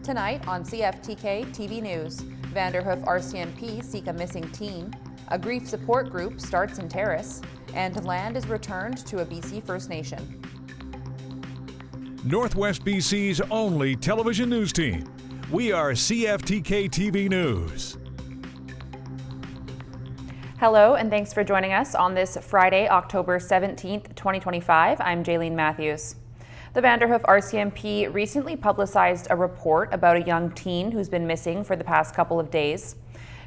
Tonight on CFTK-TV News, Vanderhoof RCMP seek a missing teen, a grief support group starts in Terrace, and land is returned to a BC First Nation. Northwest BC's only television news team. We are CFTK-TV News. Hello, and thanks for joining us on this Friday, October 17th, 2025. I'm Jaylene Matthews. The Vanderhoof RCMP recently publicized a report about a young teen who's been missing for the past couple of days.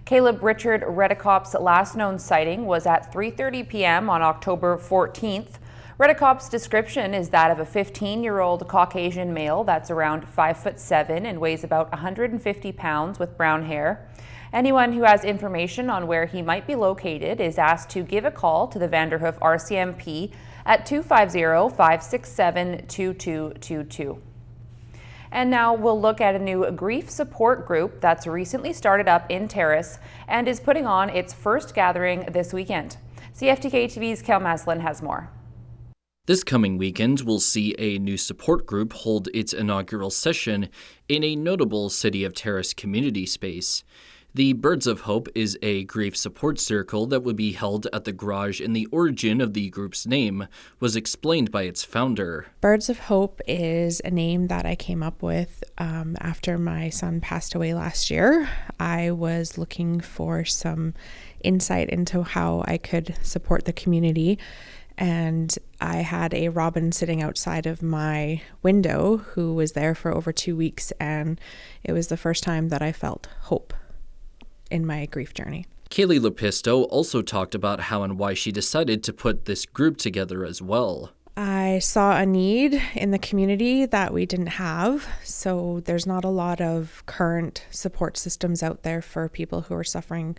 Caleb Richard Redicop's last known sighting was at 3:30 p.m. on October 14th. Redicop's description is that of a 15-year-old Caucasian male that's around 5'7" and weighs about 150 pounds with brown hair. Anyone who has information on where he might be located is asked to give a call to the Vanderhoof RCMP at 250-567-2222. And now we'll look at a new grief support group that's recently started up in Terrace and is putting on its first gathering this weekend. CFTK-TV's Kel Maslin has more. This coming weekend will see a new support group hold its inaugural session in a notable City of Terrace community space. The Birds of Hope is a grief support circle that would be held at the garage, and the origin of the group's name was explained by its founder. Birds of Hope is a name that I came up with after my son passed away last year. I was looking for some insight into how I could support the community, and I had a robin sitting outside of my window who was there for over 2 weeks, and it was the first time that I felt hope in my grief journey. Kaylee Lepisto also talked about how and why she decided to put this group together as well. I saw a need in the community that we didn't have, so there's not a lot of current support systems out there for people who are suffering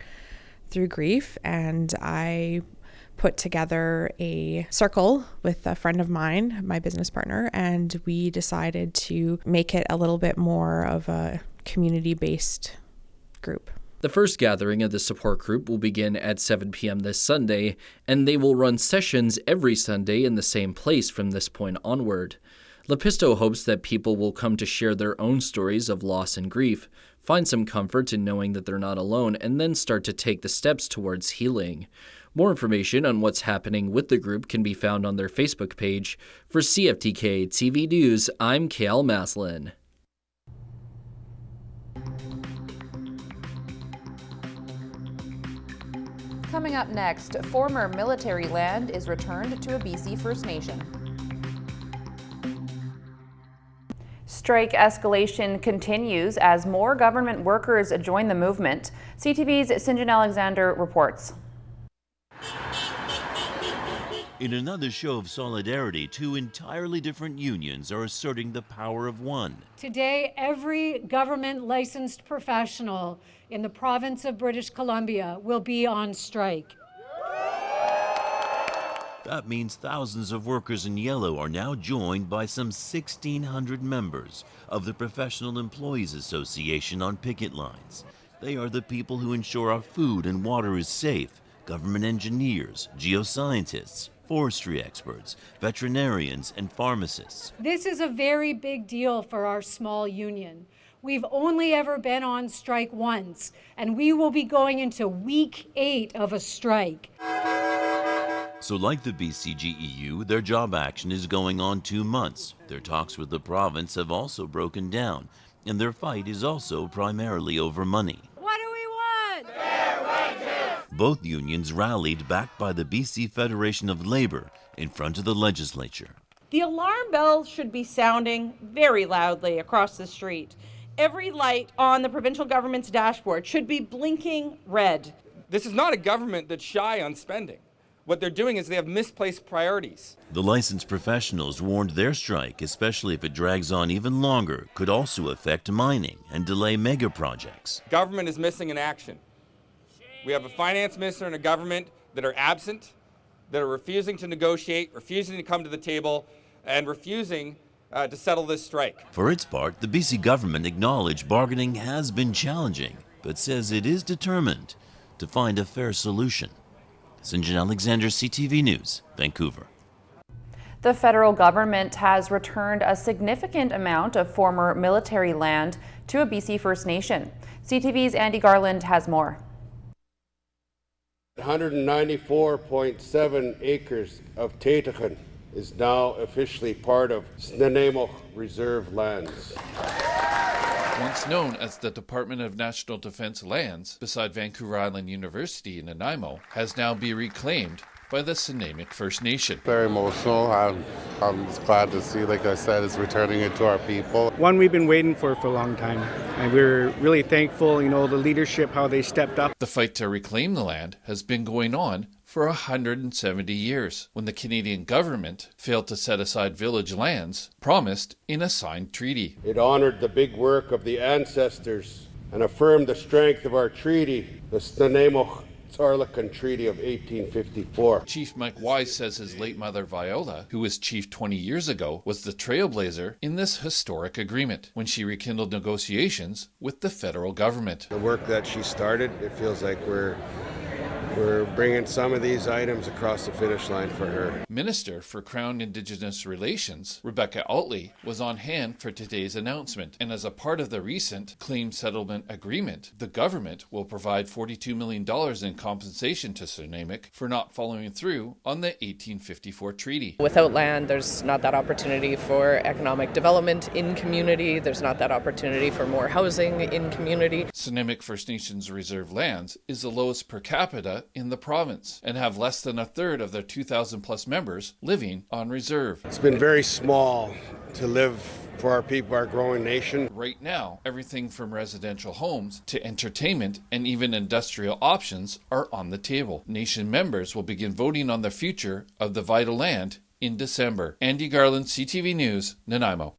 through grief, and I put together a circle with a friend of mine, my business partner, and we decided to make it a little bit more of a community-based group. The first gathering of the support group will begin at 7 p.m. this Sunday, and they will run sessions every Sunday in the same place from this point onward. Lepisto hopes that people will come to share their own stories of loss and grief, find some comfort in knowing that they're not alone, and then start to take the steps towards healing. More information on what's happening with the group can be found on their Facebook page. For CFTK TV News, I'm Kel Maslin. Coming up next, former military land is returned to a BC First Nation. Strike escalation continues as more government workers join the movement. CTV's Sinjan Alexander reports. In another show of solidarity, two entirely different unions are asserting the power of one. Today, every government licensed professional in the province of British Columbia will be on strike. That means thousands of workers in yellow are now joined by some 1,600 members of the Professional Employees Association on picket lines. They are the people who ensure our food and water is safe: government engineers, geoscientists, forestry experts, veterinarians, and pharmacists. This is a very big deal for our small union. We've only ever been on strike once, and we will be going into week 8 of a strike. So like the BCGEU, their job action is going on 2 months. Their talks with the province have also broken down, and their fight is also primarily over money. What do we want? Fair wages! Both unions rallied, backed by the BC Federation of Labour, in front of the legislature. The alarm bell should be sounding very loudly across the street. Every light on the provincial government's dashboard should be blinking red. This is not a government that's shy on spending. What they're doing is they have misplaced priorities. The licensed professionals warned their strike, especially if it drags on even longer, could also affect mining and delay mega projects. Government is missing in action. We have a finance minister and a government that are absent, that are refusing to negotiate, refusing to come to the table, and refusing to settle this strike. For its part, the BC government acknowledged bargaining has been challenging, but says it is determined to find a fair solution. Sinjan Alexander, CTV News, Vancouver. The federal government has returned a significant amount of former military land to a BC First Nation. CTV's Andy Garland has more. 194.7 acres of Taitakan is now officially part of Nanaimo Reserve lands. Once known as the Department of National Defence lands beside Vancouver Island University in Nanaimo, has now been reclaimed by the Snuneymuxw First Nation. Very emotional. I'm just glad to see, like I said, it's returning it to our people. One we've been waiting for a long time, and we're really thankful, the leadership, how they stepped up. The fight to reclaim the land has been going on for 170 years, when the Canadian government failed to set aside village lands promised in a signed treaty. It honored the big work of the ancestors and affirmed the strength of our treaty, the Snuneymuxw Treaty of 1854. Chief Mike Wise says his late mother Viola, who was chief 20 years ago, was the trailblazer in this historic agreement when she rekindled negotiations with the federal government. The work that she started, it feels like we're bringing some of these items across the finish line for her. Minister for Crown Indigenous Relations, Rebecca Altley, was on hand for today's announcement. And as a part of the recent claim settlement agreement, the government will provide $42 million in compensation to Snuneymuxw for not following through on the 1854 treaty. Without land, there's not that opportunity for economic development in community. There's not that opportunity for more housing in community. Snuneymuxw First Nations reserve lands is the lowest per capita in the province and have less than a third of their 2,000 plus members living on reserve. It's been very small to live for our people, our growing nation. Right now, everything from residential homes to entertainment and even industrial options are on the table. Nation members will begin voting on the future of the vital land in December. Andy Garland, CTV News, Nanaimo.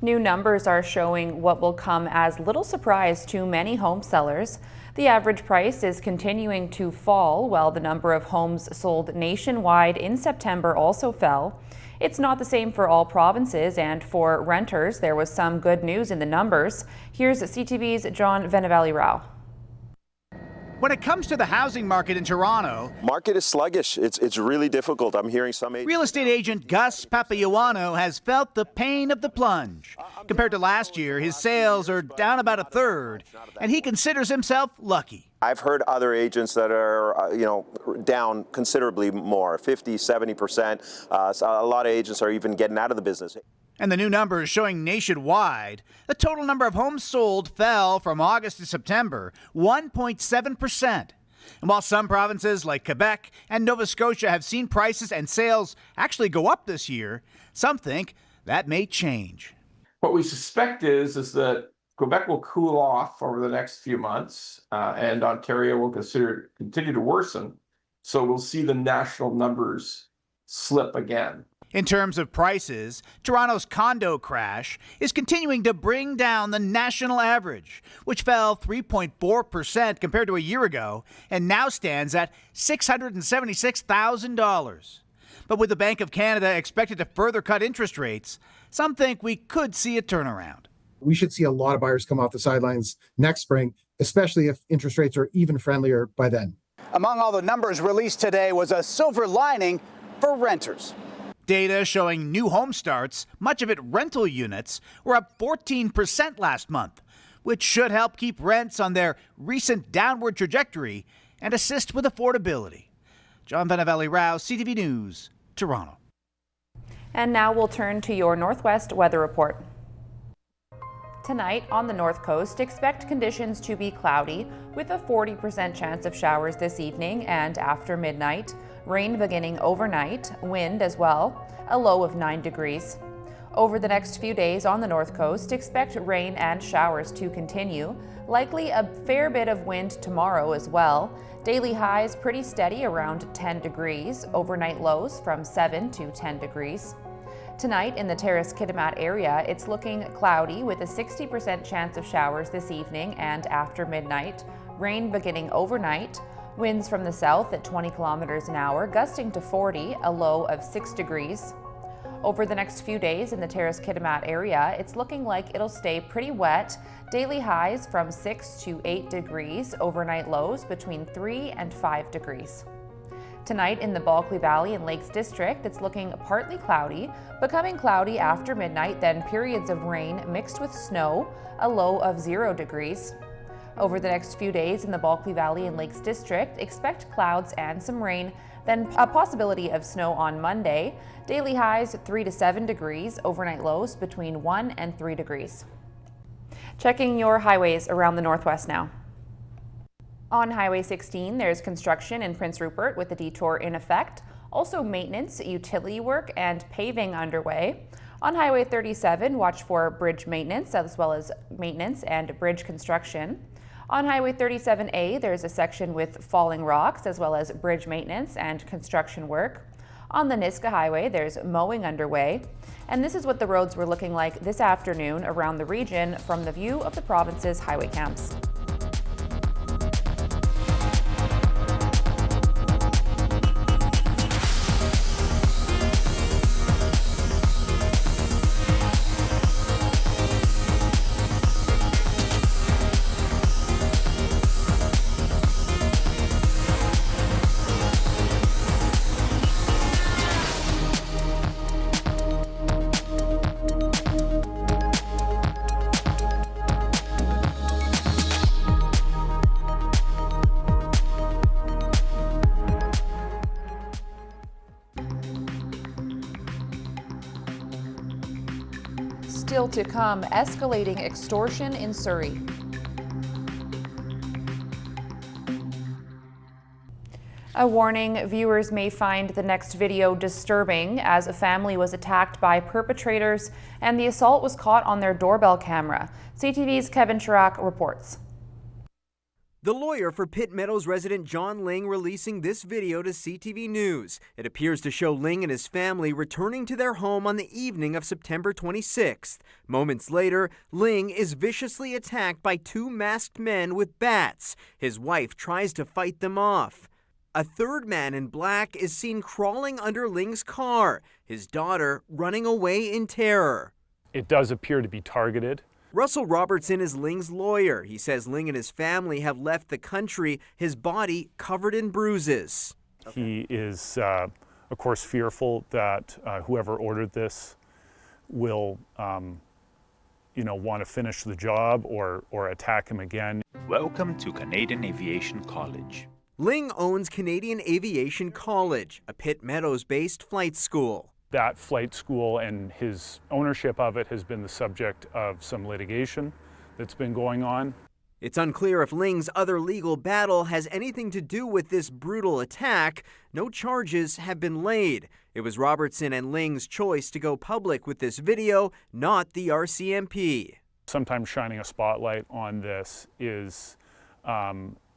New numbers are showing what will come as little surprise to many home sellers. The average price is continuing to fall, while the number of homes sold nationwide in September also fell. It's not the same for all provinces, and for renters, there was some good news in the numbers. Here's CTV's John Vanderhoof. When it comes to the housing market in Toronto, market is sluggish. It's really difficult. I'm hearing some real estate agent Gus Papaioannou has felt the pain of the plunge. Compared to last year, his sales are down about a third, and he considers himself lucky. I've heard other agents that are, down considerably more, 50, 70%. So a lot of agents are even getting out of the business. And the new numbers showing nationwide, the total number of homes sold fell from August to September 1.7%. And while some provinces like Quebec and Nova Scotia have seen prices and sales actually go up this year, some think that may change. What we suspect is that Quebec will cool off over the next few months, and Ontario will continue to worsen. So we'll see the national numbers slip again. In terms of prices, Toronto's condo crash is continuing to bring down the national average, which fell 3.4% compared to a year ago and now stands at $676,000. But with the Bank of Canada expected to further cut interest rates, some think we could see a turnaround. We should see a lot of buyers come off the sidelines next spring, especially if interest rates are even friendlier by then. Among all the numbers released today was a silver lining for renters. Data showing new home starts, much of it rental units, were up 14% last month, which should help keep rents on their recent downward trajectory and assist with affordability. John Vanderhoof, CTV News, Toronto. And now we'll turn to your Northwest weather report. Tonight on the North Coast, expect conditions to be cloudy with a 40% chance of showers this evening and after midnight. Rain beginning overnight, wind as well, a low of 9 degrees. Over the next few days on the North Coast, expect rain and showers to continue, likely a fair bit of wind tomorrow as well. Daily highs pretty steady around 10 degrees, overnight lows from 7 to 10 degrees. Tonight in the Terrace-Kitimat area, it's looking cloudy with a 60% chance of showers this evening and after midnight. Rain beginning overnight. Winds from the south at 20 kilometers an hour, gusting to 40, a low of 6 degrees. Over the next few days in the Terrace-Kitimat area, it's looking like it'll stay pretty wet. Daily highs from 6 to 8 degrees, overnight lows between 3 and 5 degrees. Tonight in the Bulkley Valley and Lakes District, it's looking partly cloudy, becoming cloudy after midnight, then periods of rain mixed with snow, a low of 0 degrees. Over the next few days in the Bulkley Valley and Lakes District, expect clouds and some rain, then a possibility of snow on Monday. Daily highs 3 to 7 degrees, overnight lows between 1 and 3 degrees. Checking your highways around the Northwest now. On Highway 16, there's construction in Prince Rupert with a detour in effect. Also maintenance, utility work, and paving underway. On Highway 37, watch for bridge maintenance as well as maintenance and bridge construction. On Highway 37A, there's a section with falling rocks as well as bridge maintenance and construction work. On the Niska Highway, there's mowing underway. And this is what the roads were looking like this afternoon around the region from the view of the province's highway camps. Still to come, escalating extortion in Surrey. A warning, viewers may find the next video disturbing as a family was attacked by perpetrators and the assault was caught on their doorbell camera. CTV's Kevin Chirac reports. The lawyer for Pitt Meadows resident John Ling releasing this video to CTV News. It appears to show Ling and his family returning to their home on the evening of September 26th. Moments later, Ling is viciously attacked by 2 masked men with bats. His wife tries to fight them off. A third man in black is seen crawling under Ling's car, his daughter running away in terror. It does appear to be targeted. Russell Robertson is Ling's lawyer. He says Ling and his family have left the country, his body covered in bruises. He is, of course, fearful that whoever ordered this will, want to finish the job or attack him again. Welcome to Canadian Aviation College. Ling owns Canadian Aviation College, a Pitt Meadows-based flight school. That flight school and his ownership of it has been the subject of some litigation that's been going on. It's unclear if Ling's other legal battle has anything to do with this brutal attack. No charges have been laid. It was Robertson and Ling's choice to go public with this video, not the RCMP. Sometimes shining a spotlight on this is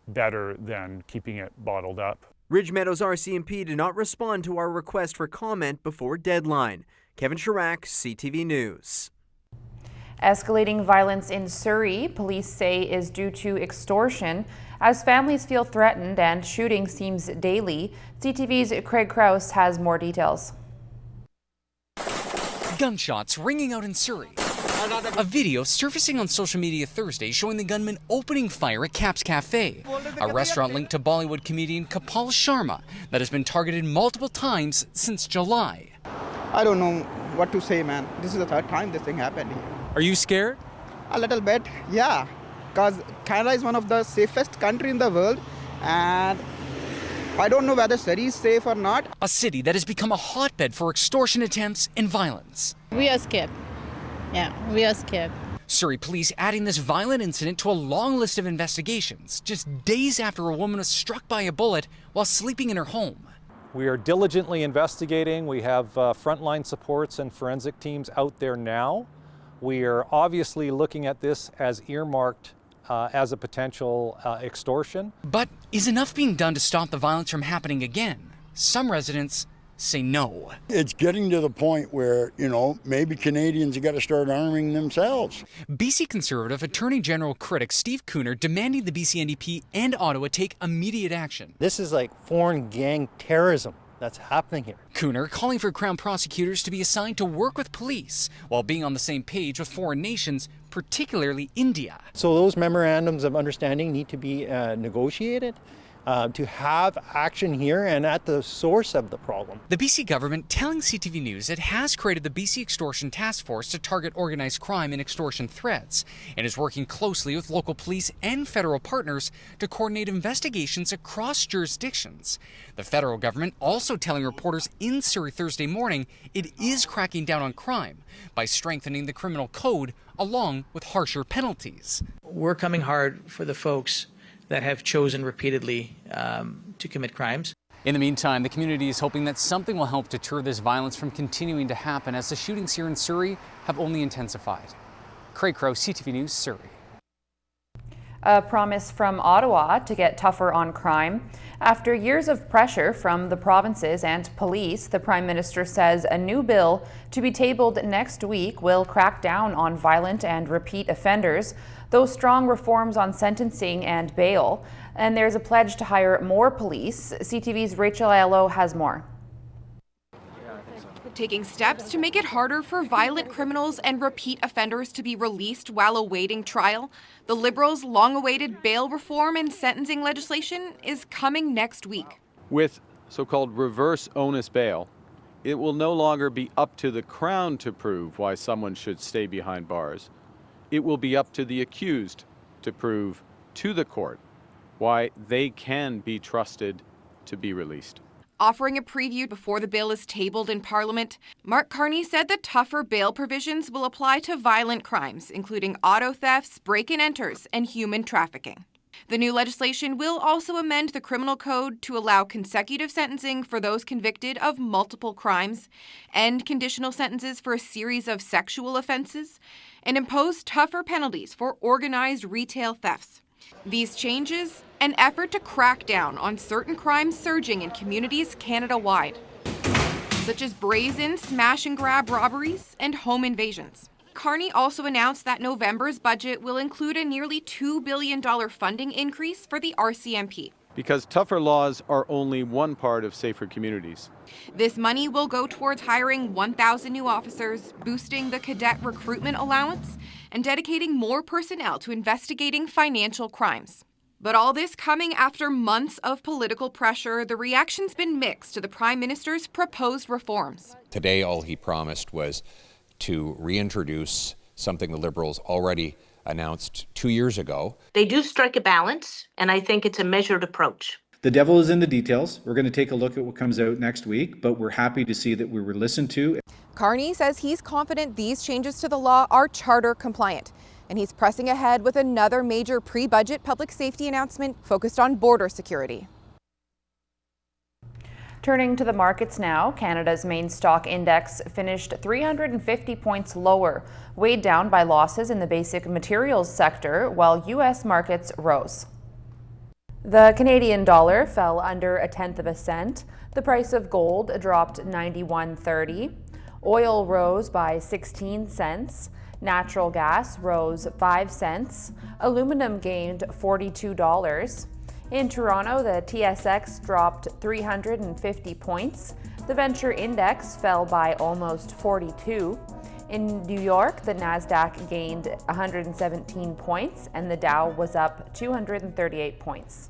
better than keeping it bottled up. Ridge Meadows RCMP did not respond to our request for comment before deadline. Kevin Chirac, CTV News. Escalating violence in Surrey, police say, is due to extortion as families feel threatened and shooting seems daily. CTV's Craig Krause has more details. Gunshots ringing out in Surrey. A video surfacing on social media Thursday showing the gunman opening fire at Cap's Cafe, a restaurant linked to Bollywood comedian Kapil Sharma that has been targeted multiple times since July. I don't know what to say, man. This is the third time this thing happened here. Are you scared? A little bit, yeah. Because Canada is one of the safest countries in the world, and I don't know whether Surrey is safe or not. A city that has become a hotbed for extortion attempts and violence. We are scared. Yeah, we are scared. Surrey police adding this violent incident to a long list of investigations, just days after a woman was struck by a bullet while sleeping in her home. We are diligently investigating. We have frontline supports and forensic teams out there now. We are obviously looking at this as earmarked as a potential extortion. But is enough being done to stop the violence from happening again? Some residents say no. It's getting to the point where, maybe Canadians have got to start arming themselves. BC Conservative Attorney General critic Steve Cooner demanding the BC NDP and Ottawa take immediate action. This is like foreign gang terrorism that's happening here. Cooner calling for Crown prosecutors to be assigned to work with police while being on the same page with foreign nations, particularly India. So those memorandums of understanding need to be negotiated. to have action here and at the source of the problem. The BC government telling CTV News it has created the BC Extortion Task Force to target organized crime and extortion threats and is working closely with local police and federal partners to coordinate investigations across jurisdictions. The federal government also telling reporters in Surrey Thursday morning it is cracking down on crime by strengthening the criminal code along with harsher penalties. We're coming hard for the folks that have chosen repeatedly to commit crimes. In the meantime, the community is hoping that something will help deter this violence from continuing to happen as the shootings here in Surrey have only intensified. Craig Crow, CTV News, Surrey. A promise from Ottawa to get tougher on crime. After years of pressure from the provinces and police, the Prime Minister says a new bill to be tabled next week will crack down on violent and repeat offenders, though strong reforms on sentencing and bail. And there's a pledge to hire more police. CTV's Rachel Aiello has more. Taking steps to make it harder for violent criminals and repeat offenders to be released while awaiting trial, the Liberals' long-awaited bail reform and sentencing legislation is coming next week. With so-called reverse onus bail, it will no longer be up to the Crown to prove why someone should stay behind bars. It will be up to the accused to prove to the court why they can be trusted to be released. Offering a preview before the bill is tabled in Parliament, Mark Carney said the tougher bail provisions will apply to violent crimes, including auto thefts, break-and-enters, and human trafficking. The new legislation will also amend the criminal code to allow consecutive sentencing for those convicted of multiple crimes, end conditional sentences for a series of sexual offenses, and impose tougher penalties for organized retail thefts. These changes, an effort to crack down on certain crimes surging in communities Canada-wide, such as brazen smash-and-grab robberies and home invasions. Carney also announced that November's budget will include a nearly $2 billion funding increase for the RCMP. Because tougher laws are only one part of safer communities. This money will go towards hiring 1,000 new officers, boosting the cadet recruitment allowance, and dedicating more personnel to investigating financial crimes. But all this coming after months of political pressure, the reaction's been mixed to the Prime Minister's proposed reforms. Today, all he promised was to reintroduce something the Liberals already announced 2 years ago. They do strike a balance, and I think it's a measured approach. The devil is in the details. We're going to take a look at what comes out next week, but we're happy to see that we were listened to. Carney says he's confident these changes to the law are charter compliant, and he's pressing ahead with another major pre-budget public safety announcement focused on border security. Turning to the markets now, Canada's main stock index finished 350 points lower, weighed down by losses in the basic materials sector, while U.S. markets rose. The Canadian dollar fell under a tenth of a cent. The price of gold dropped $91.30. Oil rose by 16 cents. Natural gas rose 5 cents. Aluminum gained $42. In Toronto, the TSX dropped 350 points. The Venture Index fell by almost 42. In New York, the Nasdaq gained 117 points and the Dow was up 238 points.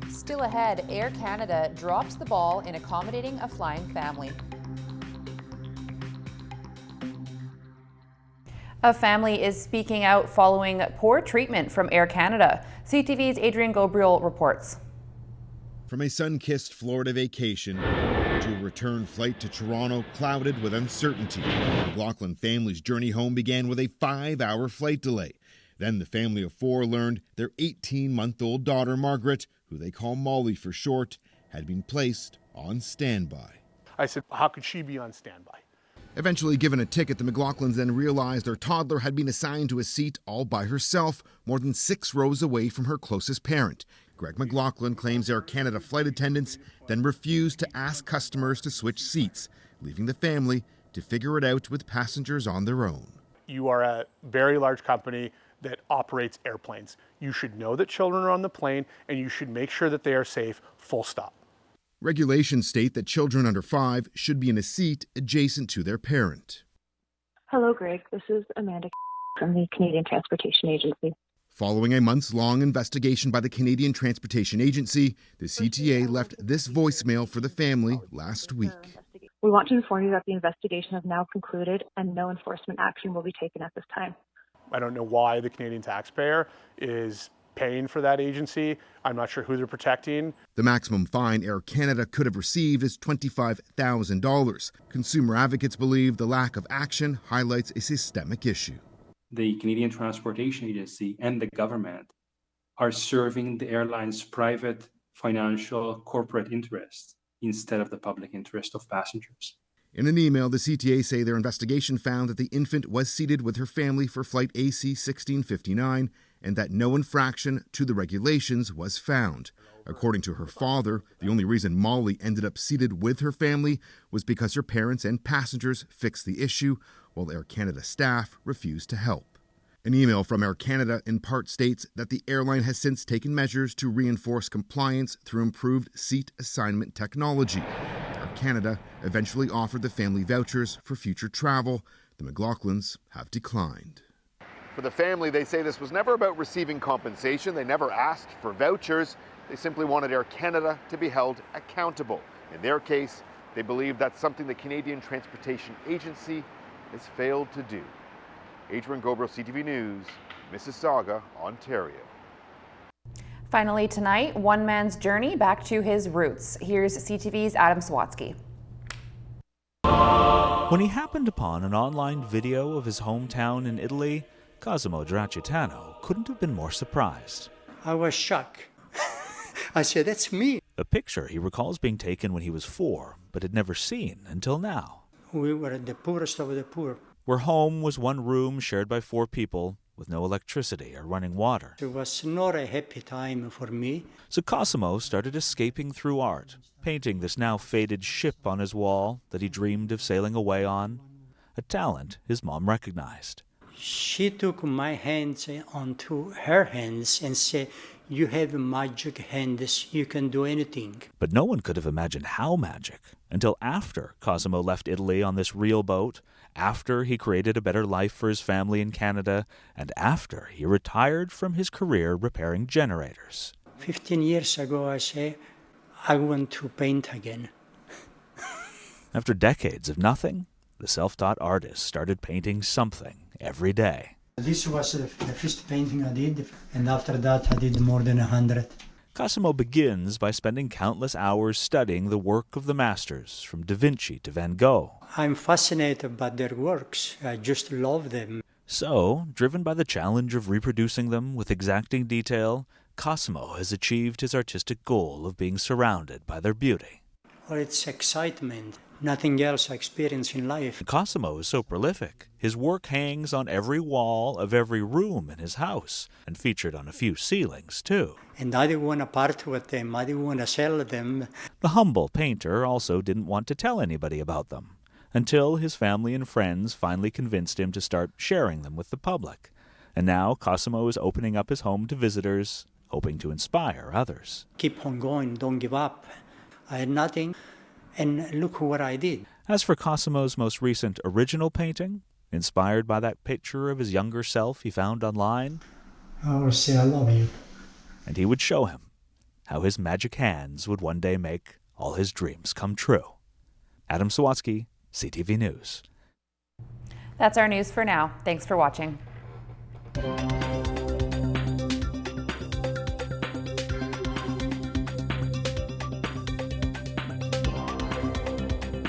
Still ahead, Air Canada drops the ball in accommodating a flying family. A family is speaking out following poor treatment from Air Canada. CTV's Adrian Gabriel reports. From a sun-kissed Florida vacation to a return flight to Toronto clouded with uncertainty, the McLaughlin family's journey home began with a 5-hour flight delay. Then the family of 4 learned their 18-month-old daughter, Margaret, who they call Molly for short, had been placed on standby. I said, how could she be on standby? Eventually given a ticket, the McLaughlins then realized their toddler had been assigned to a seat all by herself, more than 6 rows away from her closest parent. Greg McLaughlin claims Air Canada flight attendants then refused to ask customers to switch seats, leaving the family to figure it out with passengers on their own. You are a very large company that operates airplanes. You should know that children are on the plane, and you should make sure that they are safe, full stop. Regulations state that children under 5 should be in a seat adjacent to their parent. Hello, Greg. This is Amanda from the Canadian Transportation Agency. Following a months-long investigation by the Canadian Transportation Agency, the CTA left this voicemail for the family last week. We want to inform you that the investigation has now concluded and no enforcement action will be taken at this time. I don't know why the Canadian taxpayer is paying for that agency. I'm not sure who they're protecting. The maximum fine Air Canada could have received is $25,000. Consumer advocates believe the lack of action highlights a systemic issue. The Canadian Transportation Agency and the government are serving the airline's private, financial, corporate interests instead of the public interest of passengers. In an email, the CTA say their investigation found that the infant was seated with her family for flight AC 1659 and that no infraction to the regulations was found. According to her father, the only reason Molly ended up seated with her family was because her parents and passengers fixed the issue, while Air Canada staff refused to help. An email from Air Canada in part states that the airline has since taken measures to reinforce compliance through improved seat assignment technology. Air Canada eventually offered the family vouchers for future travel. The McLaughlins have declined. For the family, they say this was never about receiving compensation. They never asked for vouchers. They simply wanted Air Canada to be held accountable. In their case, they believe that's something the Canadian Transportation Agency has failed to do. Adrian Gobro, CTV News, Mississauga, Ontario. Finally tonight, one man's journey back to his roots. Here's CTV's Adam Sawatsky. When he happened upon an online video of his hometown in Italy, Cosimo Dracitano couldn't have been more surprised. I was shocked. I said, that's me. A picture he recalls being taken when he was 4, but had never seen until now. We were the poorest of the poor. Where home was one room shared by 4 people with no electricity or running water. It was not a happy time for me. So Cosimo started escaping through art, painting this now faded ship on his wall that he dreamed of sailing away on, a talent his mom recognized. She took my hands onto her hands and said, you have magic hands, you can do anything. But no one could have imagined how magic until after Cosimo left Italy on this real boat, after he created a better life for his family in Canada, and after he retired from his career repairing generators. 15 years ago, I said, I want to paint again. After decades of nothing, the self-taught artist started painting something every day. This was the first painting I did, and after that I did more than 100. Cosimo begins by spending countless hours studying the work of the masters, from Da Vinci to Van Gogh. I'm fascinated by their works. I just love them. So, driven by the challenge of reproducing them with exacting detail, Cosimo has achieved his artistic goal of being surrounded by their beauty. Well, it's excitement. Nothing else I experience in life. Cosimo is so prolific. His work hangs on every wall of every room in his house, and featured on a few ceilings, too. And I didn't want to part with them. I didn't want to sell them. The humble painter also didn't want to tell anybody about them, until his family and friends finally convinced him to start sharing them with the public. And now Cosimo is opening up his home to visitors, hoping to inspire others. Keep on going, don't give up. I had nothing. And look what I did. As for Cosimo's most recent original painting, inspired by that picture of his younger self he found online, I will say I love you. And he would show him how his magic hands would one day make all his dreams come true. Adam Sawatsky, CTV News. That's our news for now. Thanks for watching.